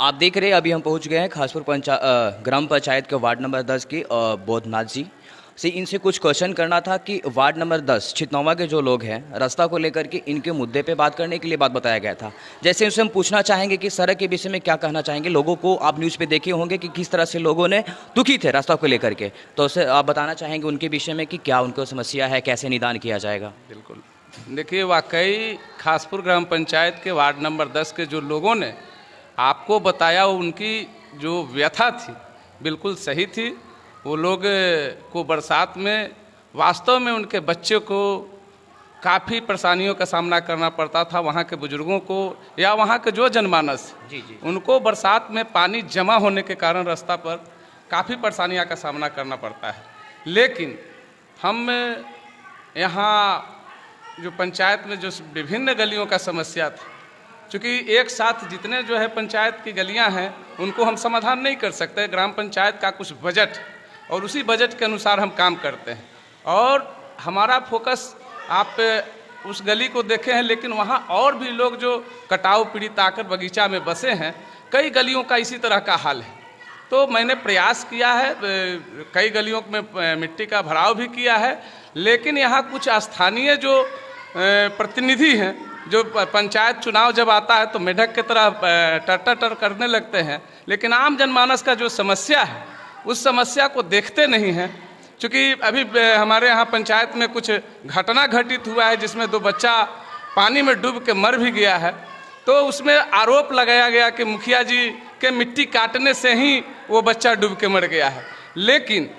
आप देख रहे हैं अभी हम पहुंच गए हैं खासपुर ग्राम पंचायत के वार्ड नंबर 10 की बोधनाथ जी से इनसे कुछ क्वेश्चन करना था कि वार्ड नंबर 10 छितनौवा के जो लोग हैं रास्ता को लेकर के इनके मुद्दे पे बात करने के लिए बात बताया गया था। जैसे उनसे हम पूछना चाहेंगे कि सड़क के विषय में क्या कहना चाहेंगे। लोगों को आप न्यूज़ पे देखे होंगे कि किस तरह से लोगों ने दुखी थे रास्ता को लेकर के, तो उससे आप बताना चाहेंगे उनके विषय में कि क्या उनको समस्या है, कैसे निदान किया जाएगा। बिल्कुल, देखिए वाकई खासपुर ग्राम पंचायत के वार्ड नंबर 10 के जो लोगों ने आपको बताया उनकी जो व्यथा थी बिल्कुल सही थी। वो लोग को बरसात में वास्तव में उनके बच्चे को काफ़ी परेशानियों का सामना करना पड़ता था। वहाँ के बुजुर्गों को या वहाँ के जो जनमानस उनको बरसात में पानी जमा होने के कारण रास्ता पर काफ़ी परेशानियों का सामना करना पड़ता है। लेकिन हम यहाँ जो पंचायत में जो विभिन्न गलियों का समस्या था, चूँकि एक साथ जितने जो है पंचायत की गलियां हैं उनको हम समाधान नहीं कर सकते। ग्राम पंचायत का कुछ बजट और उसी बजट के अनुसार हम काम करते हैं और हमारा फोकस आप उस गली को देखे हैं, लेकिन वहाँ और भी लोग जो कटाव पीड़ित आकर बगीचा में बसे हैं, कई गलियों का इसी तरह का हाल है। तो मैंने प्रयास किया है, कई गलियों में मिट्टी का भराव भी किया है, लेकिन यहाँ कुछ स्थानीय जो प्रतिनिधि हैं, जो पंचायत चुनाव जब आता है तो मेढक की तरह टर करने लगते हैं, लेकिन आम जनमानस का जो समस्या है उस समस्या को देखते नहीं हैं। क्योंकि अभी हमारे यहाँ पंचायत में कुछ घटना घटित हुआ है जिसमें 2 बच्चा पानी में डूब के मर भी गया है, तो उसमें आरोप लगाया गया कि मुखिया जी के मिट्टी काटने से ही वो बच्चा डूब के मर गया है। लेकिन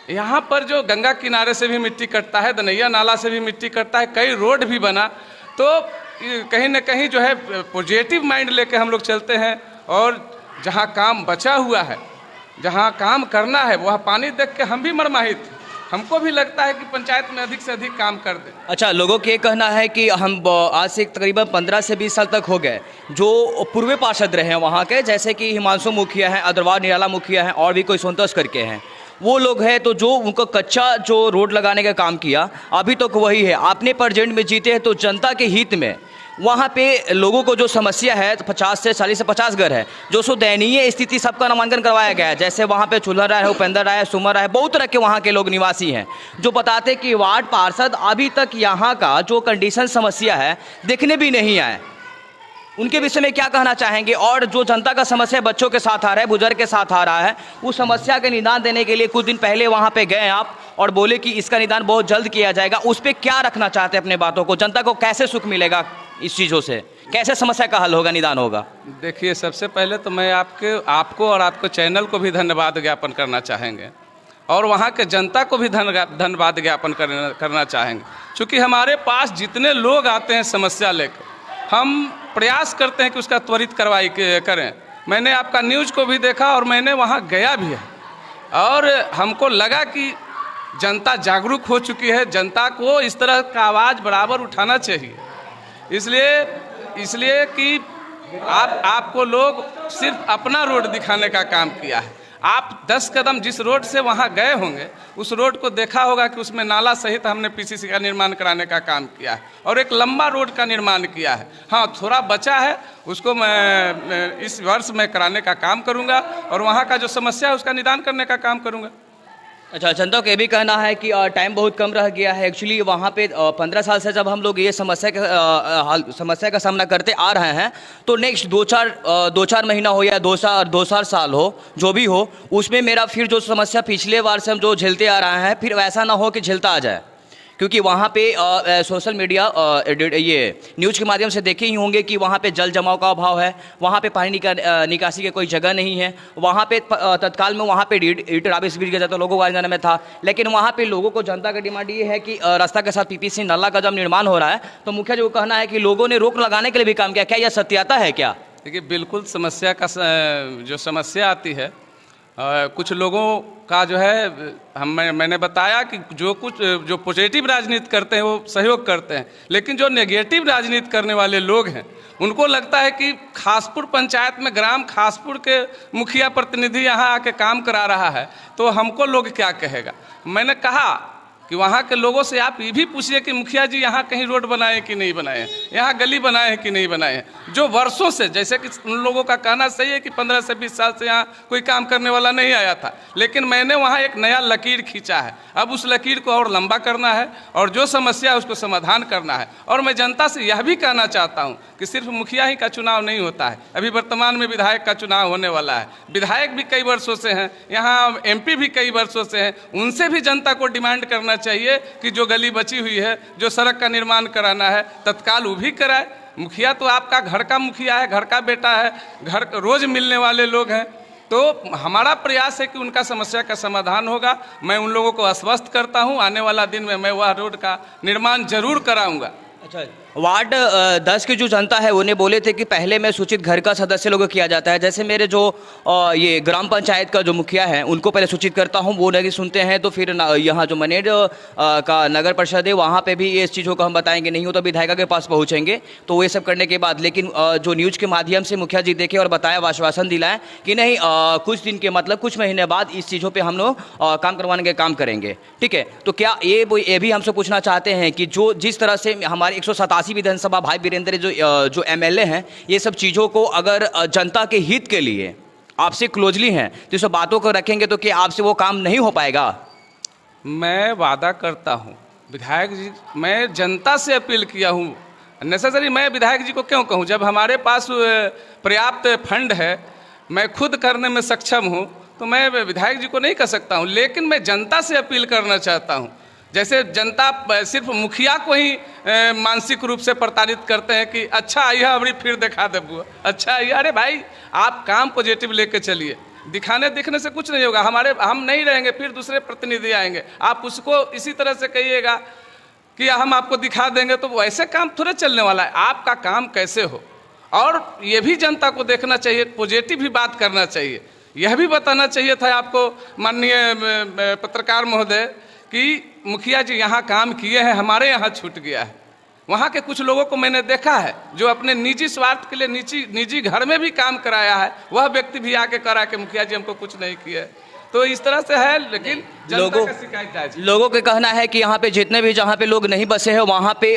यहाँ पर जो गंगा किनारे से भी मिट्टी कटता है, दनैया नाला से भी मिट्टी कटता है, कई रोड भी बना, तो कहीं न कहीं जो है पॉजिटिव माइंड लेके हम लोग चलते हैं और जहाँ काम बचा हुआ है, जहाँ काम करना है, वह पानी देख के हम भी मरमाहित हैं। हमको भी लगता है कि पंचायत में अधिक से अधिक काम कर दें। अच्छा, लोगों के कहना है कि हम आज से तकरीबन 15 से 20 साल तक हो गए जो पूर्व पार्षद रहे हैं वहाँ के, जैसे कि हिमांशु मुखिया हैं, अग्रवाल निराला मुखिया हैं और भी कोई संतोष करके हैं, वो लोग हैं, तो जो उनको कच्चा जो रोड लगाने का काम किया अभी तक वही है। आपने प्रेजेंट में जीते हैं, तो जनता के हित में वहाँ पे लोगों को जो समस्या है 50 से 40 से 50 घर है, जो सो दयनीय स्थिति सबका नामांकन करवाया गया है। जैसे वहाँ पे चूल्हा राय है, उपेंद्र राय है, सुमर राय है, बहुत तरह के वहाँ के लोग निवासी हैं जो बताते कि वार्ड पार्षद अभी तक यहाँ का जो कंडीशन समस्या है देखने भी नहीं आए। उनके विषय में क्या कहना चाहेंगे? और जो जनता का समस्या बच्चों के साथ आ रहा है, बुजुर्ग के साथ आ रहा है, उस समस्या का निदान देने के लिए कुछ दिन पहले वहाँ पे गए आप और बोले कि इसका निदान बहुत जल्द किया जाएगा। उस पर क्या रखना चाहते हैं अपने बातों को? जनता को कैसे सुख मिलेगा इस चीज़ों से? कैसे समस्या का हल होगा, निदान होगा? देखिए, सबसे पहले तो मैं आपको और आपको चैनल को भी धन्यवाद ज्ञापन करना चाहेंगे और वहाँ के जनता को भी धन्यवाद ज्ञापन करना चाहेंगे। चूँकि हमारे पास जितने लोग आते हैं समस्या लेकर, हम प्रयास करते हैं कि उसका त्वरित कार्रवाई करें। मैंने आपका न्यूज़ को भी देखा और मैंने वहाँ गया भी है और हमको लगा कि जनता जागरूक हो चुकी है। जनता को इस तरह का आवाज़ बराबर उठाना चाहिए, इसलिए कि आपको लोग सिर्फ अपना रोड दिखाने का काम किया है। आप 10 कदम जिस रोड से वहाँ गए होंगे उस रोड को देखा होगा कि उसमें नाला सहित हमने पीसीसी का निर्माण कराने का काम किया है और एक लंबा रोड का निर्माण किया है। हाँ, थोड़ा बचा है, उसको मैं इस वर्ष में कराने का काम करूँगा और वहाँ का जो समस्या है उसका निदान करने का काम करूँगा। अच्छा, जनता का ये भी कहना है कि टाइम बहुत कम रह गया है। एक्चुअली वहाँ पे 15 साल से जब हम लोग ये समस्या का सामना करते आ रहे हैं, तो नेक्स्ट 2-4 महीना हो या 2 साल हो, जो भी हो, उसमें मेरा फिर जो समस्या पिछले बार से हम जो झेलते आ रहे हैं फिर वैसा ना हो कि झेलता आ जाए। क्योंकि वहाँ पे सोशल मीडिया ये न्यूज़ के माध्यम से देखे ही होंगे कि वहाँ पे जल जमाव का अभाव है, वहाँ पे पानी निकासी की कोई जगह नहीं है। वहाँ पे तत्काल में वहाँ पे ईट राबिस गिर गया था, लोगों को आने में था, लेकिन वहाँ पे लोगों को, जनता का डिमांड ये है कि रास्ता के साथ पीपीसी नाला का जब निर्माण हो रहा है तो मुखिया जी को कहना है कि लोगों ने रोक लगाने के लिए भी काम किया। क्या यह सत्याता है क्या? देखिए, बिल्कुल समस्या का जो समस्या आती है कुछ लोगों का जो है मैंने बताया कि जो पॉजिटिव राजनीति करते हैं वो सहयोग करते हैं, लेकिन जो नेगेटिव राजनीति करने वाले लोग हैं उनको लगता है कि खासपुर पंचायत में ग्राम खासपुर के मुखिया प्रतिनिधि यहाँ आके काम करा रहा है तो हमको लोग क्या कहेगा। मैंने कहा कि वहाँ के लोगों से आप ये भी पूछिए कि मुखिया जी यहाँ कहीं रोड बनाए कि नहीं बनाए हैं, यहाँ गली बनाए हैं कि नहीं बनाए हैं। जो वर्षों से, जैसे कि उन लोगों का कहना सही है कि 15 से 20 साल से यहाँ कोई काम करने वाला नहीं आया था, लेकिन मैंने वहाँ एक नया लकीर खींचा है। अब उस लकीर को और लंबा करना है और जो समस्या है उसको समाधान करना है। और मैं जनता से यह भी कहना चाहता हूँ कि सिर्फ मुखिया ही का चुनाव नहीं होता है, अभी वर्तमान में विधायक का चुनाव होने वाला है। विधायक भी कई वर्षों से हैं, यहाँ MP भी कई वर्षों से हैं। उनसे भी जनता को डिमांड करना चाहिए कि जो गली बची हुई है, जो सड़क का निर्माण कराना है, तत्काल वो भी कराए। मुखिया तो आपका घर का मुखिया है, घर का बेटा है, घर रोज मिलने वाले लोग हैं। तो हमारा प्रयास है कि उनका समस्या का समाधान होगा। मैं उन लोगों को आश्वस्त करता हूं, आने वाला दिन में मैं वह रोड का निर्माण जरूर कराऊंगा। अच्छा, वार्ड 10 की जो जनता है उन्हें बोले थे कि पहले में सूचित घर का सदस्य लोगों को किया जाता है। जैसे मेरे जो ये ग्राम पंचायत का जो मुखिया है उनको पहले सूचित करता हूं, वो नहीं सुनते हैं तो फिर यहाँ जो मनेर का नगर परिषद है वहाँ पे भी ये इस चीज़ों को हम बताएंगे, नहीं हो तो विधायिका के पास पहुँचेंगे। तो ये सब करने के बाद लेकिन जो न्यूज़ के माध्यम से मुखिया जी देखे और बताया, आश्वासन दिलाया कि नहीं कुछ दिन के मतलब कुछ महीने बाद इस चीज़ों पर हम लोग काम करवाने के काम करेंगे। ठीक है, तो क्या ये भी हमसे पूछना चाहते हैं कि जो जिस तरह से हमारे 187 विधानसभा भाई वीरेंद्र जो MLA हैं, ये सब चीज़ों को अगर जनता के हित के लिए आपसे क्लोजली हैं तो सब बातों को रखेंगे तो क्या आपसे वो काम नहीं हो पाएगा? मैं वादा करता हूं विधायक जी, मैं जनता से अपील किया हूं। नेसेसरी मैं विधायक जी को क्यों कहूं, जब हमारे पास पर्याप्त फंड है, मैं खुद करने में सक्षम हूं, तो मैं विधायक जी को नहीं कह सकता हूं। लेकिन मैं जनता से अपील करना चाहता हूं। जैसे जनता सिर्फ मुखिया को ही मानसिक रूप से प्रताड़ित करते हैं कि अच्छा आइए हमारी फिर दिखा दे बुआ, अच्छा आइए। अरे भाई, आप काम पॉजिटिव लेके चलिए, दिखने से कुछ नहीं होगा। हम नहीं रहेंगे, फिर दूसरे प्रतिनिधि आएंगे, आप उसको इसी तरह से कहिएगा कि हम आपको दिखा देंगे, तो वैसे काम थोड़े चलने वाला है। आपका काम कैसे हो, और ये भी जनता को देखना चाहिए, पॉजिटिव भी बात करना चाहिए। यह भी बताना चाहिए था आपको माननीय पत्रकार महोदय कि मुखिया जी यहाँ काम किए हैं, हमारे यहाँ छूट गया है। वहाँ के कुछ लोगों को मैंने देखा है जो अपने निजी स्वार्थ के लिए निजी घर में भी काम कराया है, वह व्यक्ति भी आके करा के मुखिया जी हमको कुछ नहीं किए। तो इस तरह से है, लेकिन लोगों का कहना है कि यहाँ पे जितने भी जहाँ पे लोग नहीं बसे हैं वहाँ पे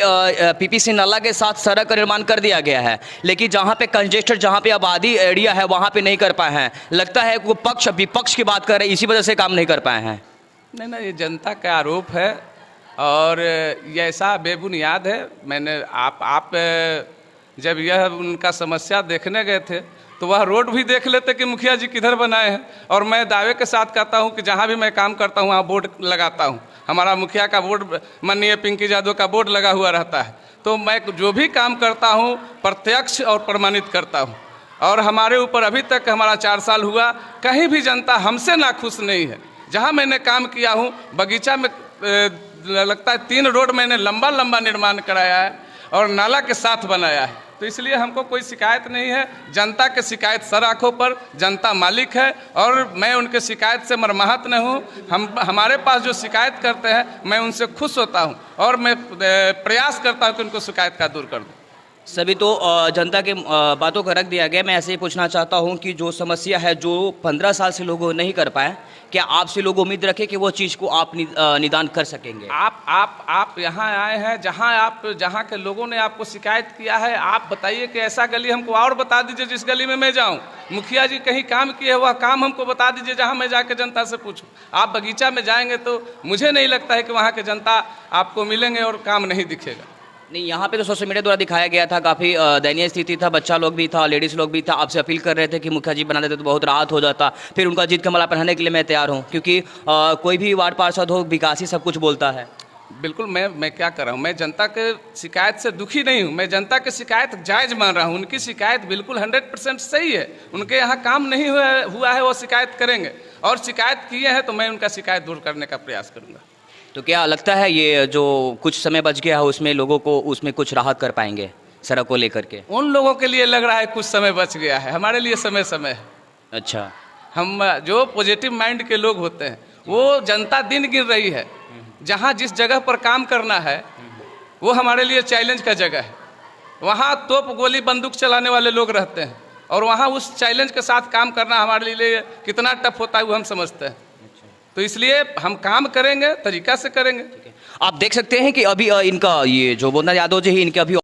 PPC नाला के साथ सड़क का निर्माण कर दिया गया है, लेकिन जहाँ पे कंजेस्टेड, जहाँ पे आबादी एरिया है वहाँ पे नहीं कर पाए हैं। लगता है वो पक्ष विपक्ष की बात कर रहे हैं, इसी वजह से काम नहीं कर पाए हैं। नहीं, ये जनता का आरोप है और ये ऐसा बेबुनियाद है। मैंने आप जब यह उनका समस्या देखने गए थे तो वह रोड भी देख लेते कि मुखिया जी किधर बनाए हैं। और मैं दावे के साथ कहता हूं कि जहां भी मैं काम करता हूं वहां बोर्ड लगाता हूं। हमारा मुखिया का बोर्ड, माननीय पिंकी यादव का बोर्ड लगा हुआ रहता है। तो मैं जो भी काम करता हूं प्रत्यक्ष और प्रमाणित करता हूं। और हमारे ऊपर अभी तक हमारा 4 साल हुआ, कहीं भी जनता हमसे नाखुश नहीं है। जहां मैंने काम किया हूं, बगीचा में लगता है 3 रोड मैंने लंबा निर्माण कराया है और नाला के साथ बनाया है। तो इसलिए हमको कोई शिकायत नहीं है। जनता के शिकायत सर आँखों पर, जनता मालिक है और मैं उनके शिकायत से मरमाहत न हूँ। हमारे पास जो शिकायत करते हैं मैं उनसे खुश होता हूँ और मैं प्रयास करता हूँ कि उनको शिकायत का दूर कर दूँ। सभी तो जनता के बातों को रख दिया गया। मैं ऐसे ही पूछना चाहता हूं कि जो समस्या है जो 15 साल से लोग नहीं कर पाए, क्या आपसे लोग उम्मीद रखें कि वो चीज़ को आप निदान कर सकेंगे? आप यहाँ आए हैं, जहाँ के लोगों ने आपको शिकायत किया है, आप बताइए कि ऐसा गली हमको और बता दीजिए जिस गली में मैं जाऊँ। मुखिया जी कहीं काम किए वह काम हमको बता दीजिए जहाँ मैं जाके जनता से पूछूँ। आप बगीचा में जाएंगे तो मुझे नहीं लगता है कि वहाँ के जनता आपको मिलेंगे और काम नहीं दिखेगा। नहीं, यहाँ पे तो सोशल मीडिया द्वारा दिखाया गया था, काफ़ी दयनीय स्थिति था, बच्चा लोग भी था, लेडीज़ लोग भी था। आपसे अपील कर रहे थे कि मुखिया जी बना देते तो बहुत राहत हो जाता। फिर उनका जीत का माला पहनाने के लिए मैं तैयार हूँ, क्योंकि कोई भी वार्ड पार्षद हो, विकास ही सब कुछ बोलता है। बिल्कुल, मैं क्या कर रहा हूँ, मैं जनता के शिकायत से दुखी नहीं हूँ। मैं जनता की शिकायत जायज़ मान रहा हूँ। उनकी शिकायत बिल्कुल 100% सही है। उनके यहाँ काम नहीं हुआ है, वो शिकायत करेंगे और शिकायत किए हैं तो मैं उनका शिकायत दूर करने का प्रयास करूँगा। तो क्या लगता है ये जो कुछ समय बच गया है उसमें लोगों को उसमें कुछ राहत कर पाएंगे सड़क को लेकर के? उन लोगों के लिए लग रहा है कुछ समय बच गया है, हमारे लिए समय है। अच्छा, हम जो पॉजिटिव माइंड के लोग होते हैं, वो जनता दिन गिन रही है। जहाँ जिस जगह पर काम करना है वो हमारे लिए चैलेंज का जगह है। वहाँ तोप गोली बंदूक चलाने वाले लोग रहते हैं और वहाँ उस चैलेंज के साथ काम करना हमारे लिए कितना टफ होता है वो हम समझते हैं। तो इसलिए हम काम करेंगे, तरीका से करेंगे। आप देख सकते हैं कि अभी इनका ये जो बोधनाथ यादव जी हैं, इनके अभी